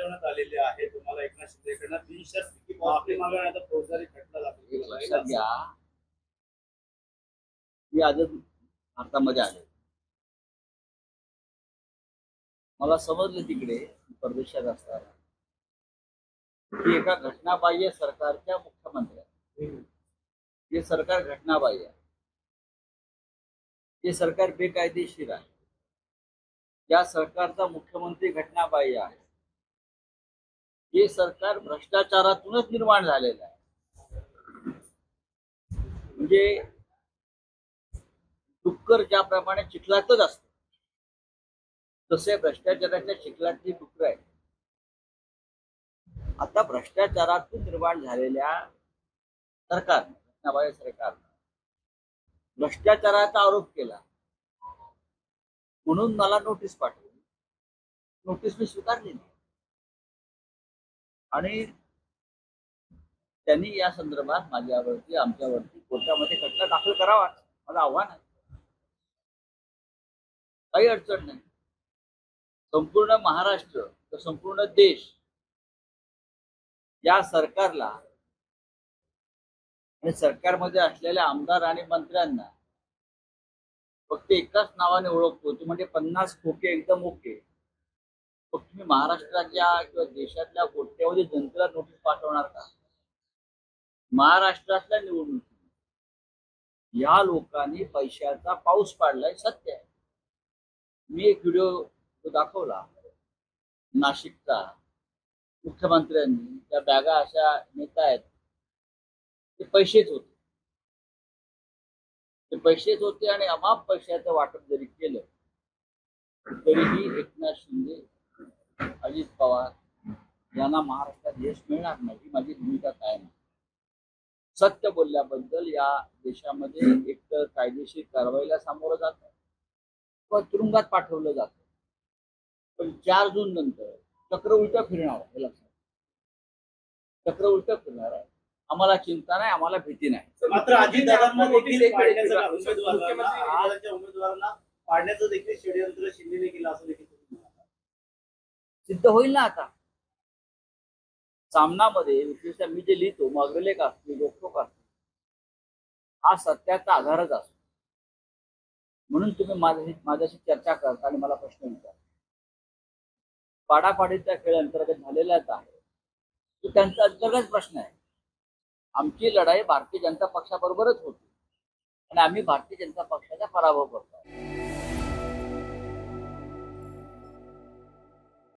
करण्यात आलेले आहे. तुम्हाला एकनाथ शिंदेकडनं बिनशर्त माफी मागण्याचा फौजदारी खटला दाखल लक्षात घ्या, मी आजच भारतामध्ये आले. मला समजलं तिकडे परदेशात असताना की एका घटनाबाह्य सरकारच्या मुख्यमंत्र्या, हे सरकार घटनाबाह्य आहे, हे सरकार बेकायदेशीर आहे, या सरकारचा मुख्यमंत्री घटनाबाह्य आहे, हे सरकार भ्रष्टाचारातूनच निर्माण झालेलं आहे. म्हणजे डुक्कर ज्याप्रमाणे चिखलातच असतं तसे भ्रष्टाचाराच्या चिखलातली डुक्कर आहे. आता भ्रष्टाचारातून निर्माण झालेल्या सरकारने, घटनाबाह्य सरकारने भ्रष्टाचाराचा आरोप केला म्हणून मला नोटीस पाठवली. नोटीस मी स्वीकारली नाही आणि त्यांनी या संदर्भात माझ्यावरती, आमच्यावरती कोर्टामध्ये खटला दाखल करावा, माझं आव्हान आहे. काही अडचण नाही. संपूर्ण महाराष्ट्र तर संपूर्ण देश या सरकारला आणि सरकारमध्ये असलेल्या आमदार आणि मंत्र्यांना फक्त एकाच नावाने ओळखतो, ते म्हणजे 50 खोके एकदम ओके. फक्त तुम्ही महाराष्ट्राच्या किंवा देशातल्या कोट्यावधी जनतेला नोटीस पाठवणार का? महाराष्ट्रातल्या निवडणुकी या लोकांनी पैशाचा पाऊस पाडलाय, सत्य आहे. मी एक व्हिडिओ दाखवला नाशिकचा. मुख्यमंत्र्यांनी त्या बॅगा अशा नेता आहेत, ते पैसेच होते, ते पैसेच होते आणि अमाप पैशाचं वाटप जरी केलं तरीही एकनाथ शिंदे, अजित पवार यांना महाराष्ट्रात यश मिळणार नाही. ही माझी भूमिका कायम आहे. सत्य बोलल्याबद्दल या देशामध्ये एकतर कायदेशीर कारवाईला सामोरं जातं किंवा तुरुंगात पाठवलं जातं. पण 4 जून नंतर चक्र उलटं फिरणार आहे, लक्षात. चक्र उलटं फिरणार आहे. आम्हाला चिंता नाही, आम्हाला भीती नाही. मात्र अजितदादांना उमेदवारांना पाडण्याचं देखील षडयंत्र शिंदेने केलं असं देखील सिद्ध होईल ना. आता सामनामध्ये विशेषतः मी जे लिहितो, मग अग्रलेख असतो, रोखोक असतो, हा सत्याचा आधारच असतो. म्हणून तुम्ही माझ्याशी चर्चा करता आणि मला प्रश्न विचारता. पाडापाडीचा खेळ अंतर्गत झालेलाच आहे, तो त्यांचा अंतर्गत प्रश्न आहे. आमची लढाई भारतीय जनता पक्षाबरोबरच होती आणि आम्ही भारतीय जनता पक्षाचा पराभव करतो.